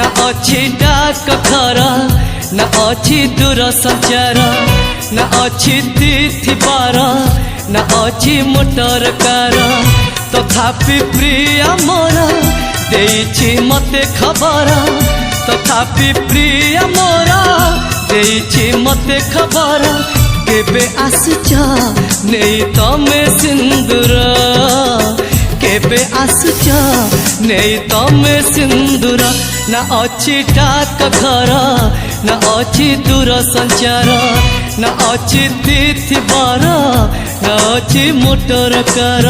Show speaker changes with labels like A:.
A: ना अच्छी डाक घर ना अच्छी दूर संचार ना अच्छी तिथि बार ना अच्छी मोटर कार तथापि प्रिय मोर देइछि मते खबर तथापि प्रिय मोर देइछि मते खबर केबे आसुच नेई तमे सिंदूर केबे आसुच नेई तमे सिंदूर ना अच्छी डाक घर ना अच्छी दूर संचार ना अच्छी तिथि बार ना अच्छी मोटर कार।